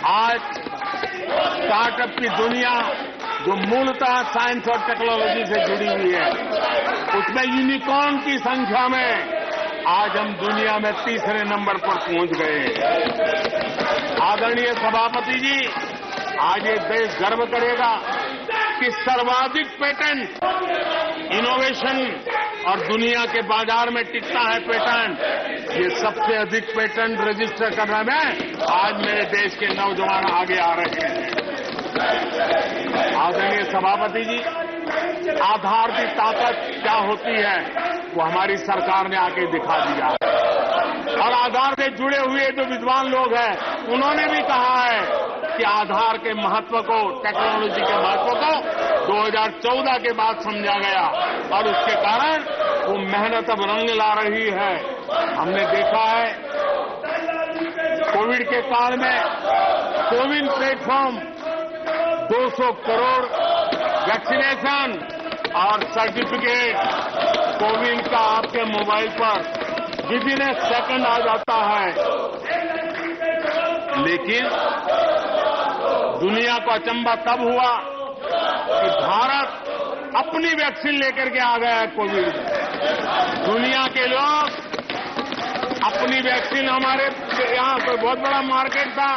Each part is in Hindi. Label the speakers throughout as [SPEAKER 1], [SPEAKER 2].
[SPEAKER 1] आज स्टार्टअप की दुनिया जो मूलतः साइंस और टेक्नोलॉजी से जुड़ी हुई है, उसमें यूनिकॉर्न की संख्या में आज हम दुनिया में तीसरे नंबर पर पहुंच गए हैं। आदरणीय सभापति जी, आज ये देश गर्व करेगा कि सर्वाधिक पेटेंट इनोवेशन और दुनिया के बाजार में टिकता है पेटेंट, ये सबसे अधिक पेटेंट रजिस्टर करने में आज मेरे देश के नौजवान आगे आ रहे हैं। आदरणीय सभापति जी, आधार की ताकत क्या होती है वो हमारी सरकार ने आके दिखा दिया है। और आधार से जुड़े हुए जो विद्वान लोग हैं, उन्होंने भी कहा है कि आधार के महत्व को, टेक्नोलॉजी के महत्व को 2014 के बाद समझा गया और उसके कारण वो मेहनत अब रंग ला रही है। हमने देखा है कोविड के काल में कोविन प्लेटफॉर्म 200 करोड़ वैक्सीनेशन और सर्टिफिकेट कोविन का आपके मोबाइल पर विदिन ए सेकंड आ जाता है। लेकिन दुनिया को अचंभा तब हुआ कि भारत अपनी वैक्सीन लेकर के आ गया है कोविड में। दुनिया के लोग अपनी वैक्सीन, हमारे यहां कोई बहुत बड़ा मार्केट था,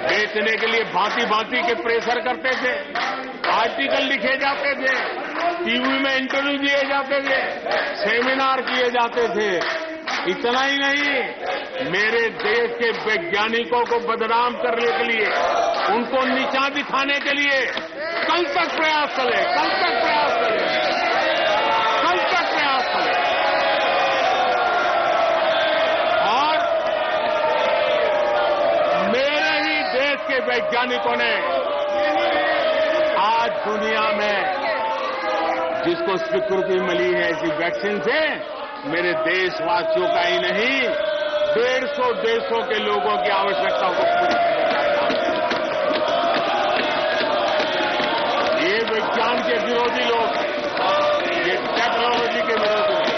[SPEAKER 1] बेचने के लिए भांति भांति के प्रेशर करते थे, आर्टिकल लिखे जाते थे, टीवी में इंटरव्यू दिए जाते थे, सेमिनार किए जाते थे। इतना ही नहीं, मेरे देश के वैज्ञानिकों को बदनाम करने के लिए, उनको नीचा दिखाने के लिए कल तक प्रयास चले, कल तक प्रयास चले, कल तक प्रयास चले। और मेरे ही देश के वैज्ञानिकों ने आज दुनिया में जिसको स्वीकृति मिली है इसी वैक्सीन से, मेरे देशवासियों का ही नहीं 150 देशों के लोगों की आवश्यकताओं को पूरी किया जाता है। ये विज्ञान के विरोधी लोग, ये टेक्नोलॉजी के विरोधी लोग।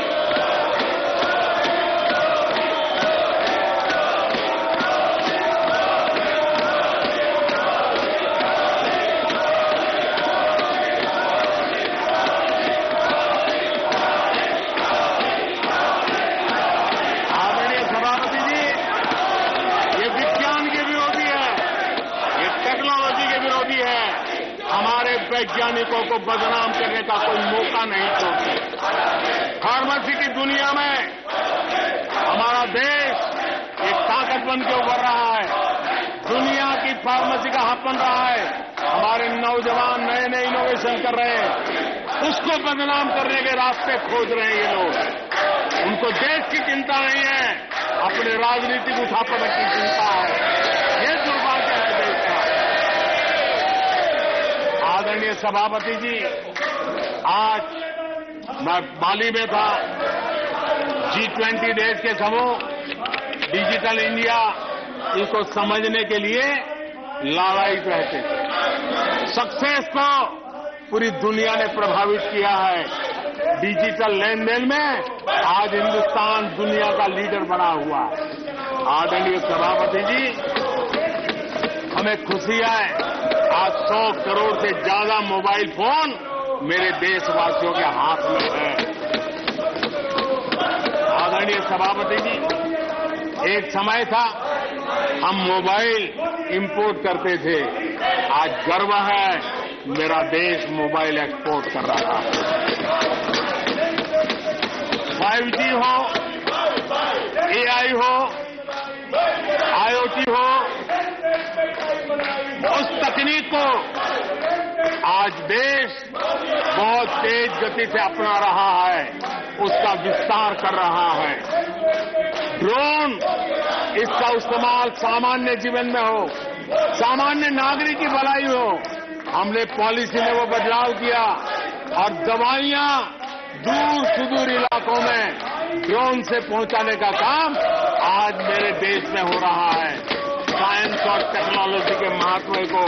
[SPEAKER 1] वैज्ञानिकों को बदनाम करने का कोई मौका नहीं छोड़ते। फार्मेसी की दुनिया में हमारा देश एक ताकत बन के उभर रहा है, दुनिया की फार्मेसी का हब बन रहा है। हमारे नौजवान नए नए इनोवेशन कर रहे हैं, उसको बदनाम करने के रास्ते खोज रहे हैं ये लोग। उनको देश की चिंता नहीं है, अपने राजनीतिक उठापटक की चिंता है। ये दुर्भाग्य है देश का। आदरणीय सभापति जी, आज मैं बाली में था, G20 देश के समूह डिजिटल इंडिया इसको समझने के लिए लालायित रहते थे। सक्सेस को पूरी दुनिया ने प्रभावित किया है। डिजिटल लेन देन में आज हिंदुस्तान दुनिया का लीडर बना हुआ है। आदरणीय सभापति जी, हमें खुशी है आज 100 करोड़ से ज्यादा मोबाइल फोन मेरे देशवासियों के हाथ में है। आदरणीय सभापति जी, एक समय था हम मोबाइल इंपोर्ट करते थे, आज गर्व है मेरा देश मोबाइल एक्सपोर्ट कर रहा है। 5G हो, AI हो, IoT हो, उस तकनीक को आज देश बहुत तेज गति से अपना रहा है, उसका विस्तार कर रहा है। ड्रोन, इसका इस्तेमाल सामान्य जीवन में हो, सामान्य नागरिक की भलाई हो। हमने पॉलिसी में वो बदलाव किया और दवाइयां दूर सुदूर इलाकों में ड्रोन से पहुंचाने का काम आज मेरे देश में हो रहा है। साइंस और टेक्नोलॉजी के महत्व को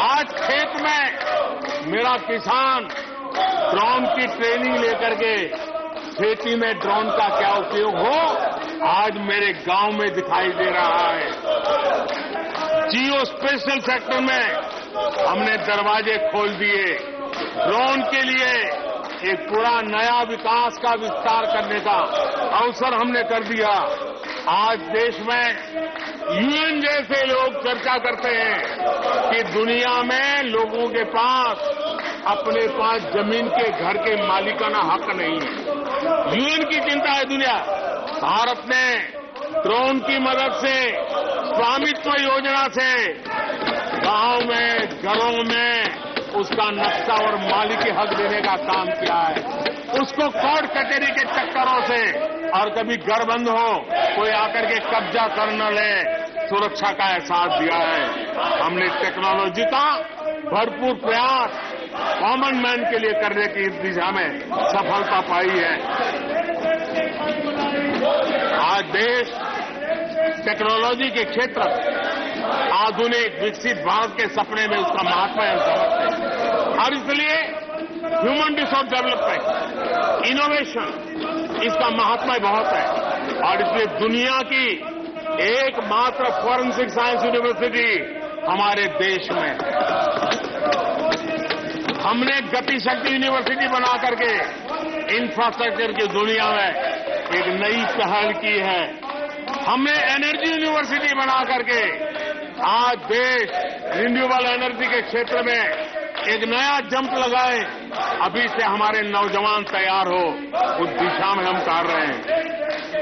[SPEAKER 1] आज खेत में मेरा किसान ड्रोन की ट्रेनिंग लेकर के खेती में ड्रोन का क्या उपयोग हो, आज मेरे गांव में दिखाई दे रहा है। जियो स्पेशल सेक्टर में हमने दरवाजे खोल दिए। ड्रोन के लिए एक पूरा नया विकास का विस्तार करने का अवसर हमने कर दिया। आज देश में यूएन जैसे लोग चर्चा करते हैं कि दुनिया में लोगों के पास अपने पास जमीन के घर के मालिकाना हक नहीं है। यूएन की चिंता है दुनिया। भारत ने ड्रोन की मदद से, स्वामित्व योजना से गांव में, घरों में उसका नक्शा और मालिकी हक देने का काम किया है। उसको कोर्ट कचहरी के चक्करों से और कभी घर बंद हो, कोई आकर के कब्जा कर न ले, सुरक्षा का एहसास दिया है। हमने टेक्नोलॉजी का भरपूर प्रयास कॉमन मैन के लिए करने की इस दिशा में सफलता पाई है। आज देश टेक्नोलॉजी के क्षेत्र में आधुनिक विकसित भारत के सपने में उसका महात्मा है और इसलिए ह्यूमन रिसोर्स डेवलपमेंट, इनोवेशन, इसका महात्मा बहुत है। और इसलिए दुनिया की एकमात्र फॉरेंसिक साइंस यूनिवर्सिटी हमारे देश में है। हमने गति शक्ति यूनिवर्सिटी बना करके इंफ्रास्ट्रक्चर की दुनिया में एक नई पहल की है। हमने एनर्जी यूनिवर्सिटी बना करके आज देश रिन्यूएबल एनर्जी के क्षेत्र में एक नया जंप लगाए। अभी से हमारे नौजवान तैयार हो, उस दिशा में हम कर रहे हैं।